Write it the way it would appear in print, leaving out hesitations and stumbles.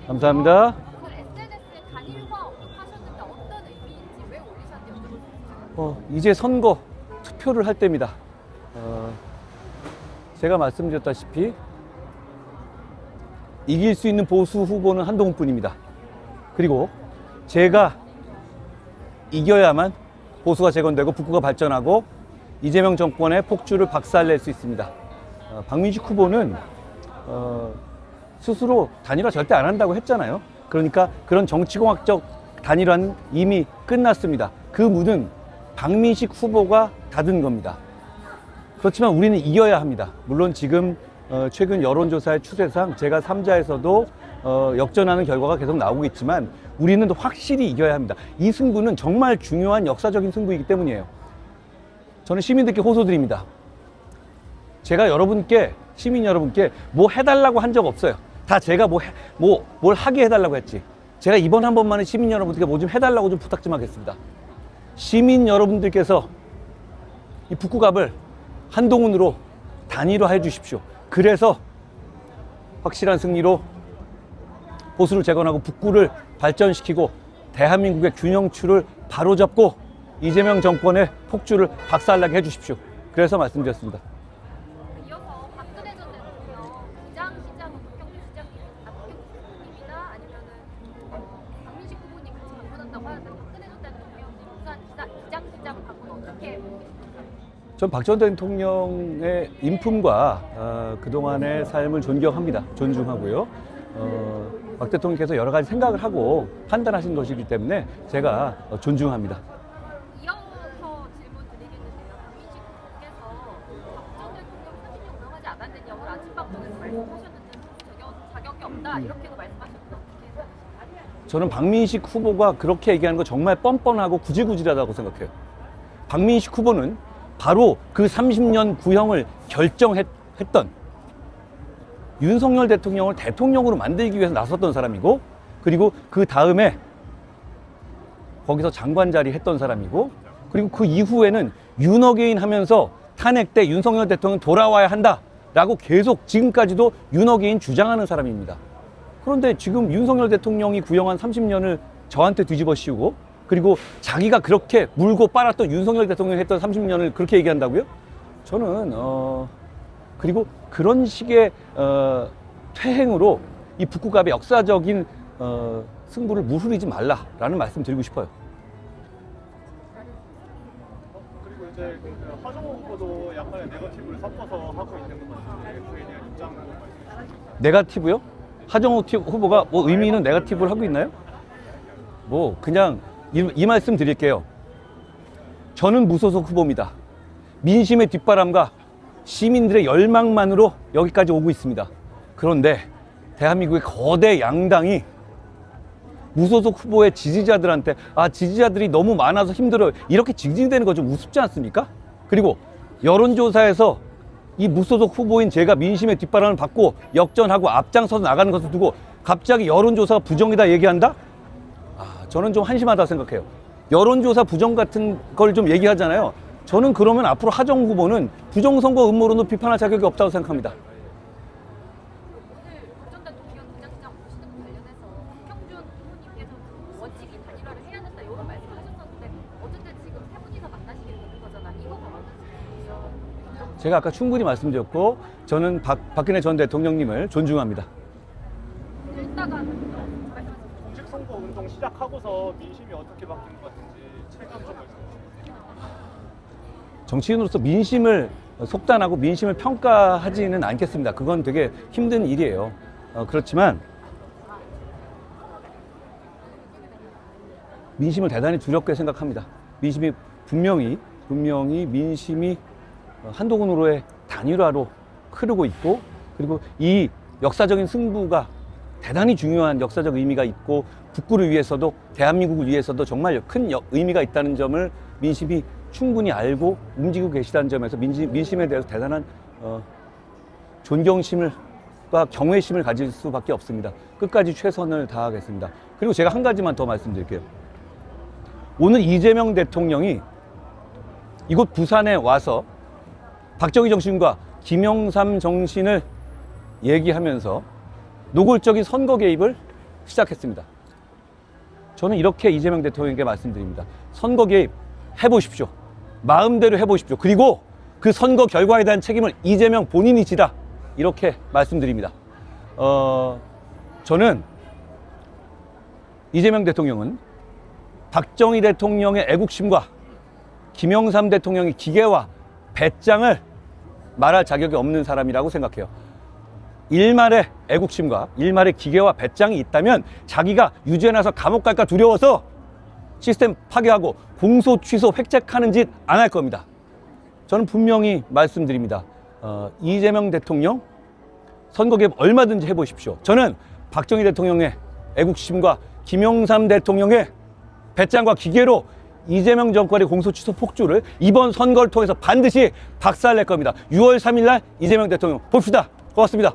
감사합니다. 오늘 SNS에 단일화 언급하셨는데 어떤 의미인지 왜 올리셨는지 여쭤볼게요. 이제 선거 투표를 할 때입니다. 제가 말씀드렸다시피 이길 수 있는 보수 후보는 한동훈뿐입니다. 그리고 제가 이겨야만 보수가 재건되고 북구가 발전하고 이재명 정권의 폭주를 박살낼 수 있습니다. 박민식 후보는 스스로 단일화 절대 안 한다고 했잖아요. 그러니까 그런 정치공학적 단일화는 이미 끝났습니다. 그 문은 박민식 후보가 닫은 겁니다. 그렇지만 우리는 이겨야 합니다. 물론 지금 최근 여론조사의 추세상 제가 3자에서도 역전하는 결과가 계속 나오고 있지만 우리는 확실히 이겨야 합니다. 이 승부는 정말 중요한 역사적인 승부이기 때문이에요. 저는 시민들께 호소드립니다. 제가 시민 여러분께 뭐 해달라고 한 적 없어요. 다 제가 뭘 하게 해달라고 했지. 제가 이번 한 번만에 시민 여러분들께 뭐 좀 해달라고 좀 부탁 좀 하겠습니다. 시민 여러분들께서 이 북구갑을 한동훈으로 단일화해 주십시오. 그래서 확실한 승리로 보수를 재건하고 북구를 발전시키고 대한민국의 균형추를 바로잡고 이재명 정권의 폭주를 박살나게 해주십시오. 그래서 말씀드렸습니다. 이어서 박근혜 전 대통령 부장시장은 북경주시장님이나 아니면은 박민식 후보님 같이 방문한다고 하는데 박근혜 전 대통령님 부산 기장시장 방문 어떻게 보고 계십니까? 전 박 전 대통령의 인품과 그동안의 삶을 존경합니다. 존중하고요. 박 대통령께서 여러 가지 생각을 하고 판단하신 것이기 때문에 제가 존중합니다. 이어서 질문 드리겠는데요. 박민식 후보께서 박 전 대통령 사진이 운영하지 않았는 여부를 아침 방송에서 말씀하셨는데 자격이 없다 이렇게도 말씀하셨는데 어떻게 생각하십니까? 저는 박민식 후보가 그렇게 얘기하는 거 정말 뻔뻔하고 구질구질하다고 생각해요. 박민식 후보는 바로 그 30년 구형을 결정했던 윤석열 대통령을 대통령으로 만들기 위해서 나섰던 사람이고, 그리고 그 다음에 거기서 장관 자리 했던 사람이고, 그리고 그 이후에는 윤어게인 하면서 탄핵 때 윤석열 대통령 돌아와야 한다라고 계속 지금까지도 윤어게인 주장하는 사람입니다. 그런데 지금 윤석열 대통령이 구형한 30년을 저한테 뒤집어 씌우고, 그리고 자기가 그렇게 물고 빨았던 윤석열 대통령이 했던 30년을 그렇게 얘기한다고요? 저는 그리고 그런 식의 퇴행으로 이 북구갑의 역사적인 승부를 무르리지 말라라는 말씀 드리고 싶어요. 그리고 이제 하정우 후보도 약간의 네거티브를 섞어서 하고 있는 것 같은데 그에 대한 입장은 말씀해 주시죠. 네거티브요? 하정우 후보가 뭐 의미 있는 네거티브를 하고 있나요? 뭐 그냥 이 말씀 드릴게요. 저는 무소속 후보입니다. 민심의 뒷바람과 시민들의 열망만으로 여기까지 오고 있습니다. 그런데 대한민국의 거대 양당이 무소속 후보의 지지자들한테 지지자들이 너무 많아서 힘들어요 이렇게 징징대는 거 좀 우습지 않습니까? 그리고 여론조사에서 이 무소속 후보인 제가 민심의 뒷바람을 받고 역전하고 앞장서서 나가는 것을 두고 갑자기 여론조사가 부정이다 얘기한다? 저는 좀 한심하다 생각해요. 여론조사 부정 같은 걸 좀 얘기하잖아요. 저는 그러면 앞으로 하정우 후보는 부정선거 음모론도 비판할 자격이 없다고 생각합니다. 오늘 박 전 대통령 부장시장 모시는 것 관련해서 박형준 후보님께서 원칙이 단일화를 해야 된다 이런 말씀을 하셨었는데 어쨌든 지금 세 분이서 만나시게 되는 거잖아. 이거가 어떠신지. 제가 아까 충분히 말씀드렸고 저는 박근혜 전 대통령님을 존중합니다. 이따가 말씀하세요. 공식 선거 운동 시작하고서 민심이 어떻게 바뀐 것 같은지 체감 좀 말씀해 주세요. 정치인으로서 민심을 속단하고 민심을 평가하지는 않겠습니다. 그건 되게 힘든 일이에요. 그렇지만 민심을 대단히 두렵게 생각합니다. 민심이 분명히 민심이 한동훈으로의 단일화로 흐르고 있고, 그리고 이 역사적인 승부가 대단히 중요한 역사적 의미가 있고 북구를 위해서도 대한민국을 위해서도 정말 큰 의미가 있다는 점을 민심이 충분히 알고 움직이고 계시다는 점에서 민심에 대해서 대단한 존경심과 경외심을 가질 수밖에 없습니다. 끝까지 최선을 다하겠습니다. 그리고 제가 한 가지만 더 말씀드릴게요. 오늘 이재명 대통령이 이곳 부산에 와서 박정희 정신과 김영삼 정신을 얘기하면서 노골적인 선거 개입을 시작했습니다. 저는 이렇게 이재명 대통령에게 말씀드립니다. 선거 개입 해보십시오. 마음대로 해보십시오. 그리고 그 선거 결과에 대한 책임을 이재명 본인이 지라. 이렇게 말씀드립니다. 저는 이재명 대통령은 박정희 대통령의 애국심과 김영삼 대통령의 기계와 배짱을 말할 자격이 없는 사람이라고 생각해요. 일말의 애국심과 일말의 기계와 배짱이 있다면 자기가 유죄 나서 감옥 갈까 두려워서 시스템 파괴하고 공소 취소 획책하는 짓 안 할 겁니다. 저는 분명히 말씀드립니다. 이재명 대통령 선거 개입 얼마든지 해보십시오. 저는 박정희 대통령의 애국심과 김영삼 대통령의 배짱과 기계로 이재명 정권의 공소 취소 폭주를 이번 선거를 통해서 반드시 박살낼 겁니다. 6월 3일 날 이재명 대통령 봅시다. 고맙습니다.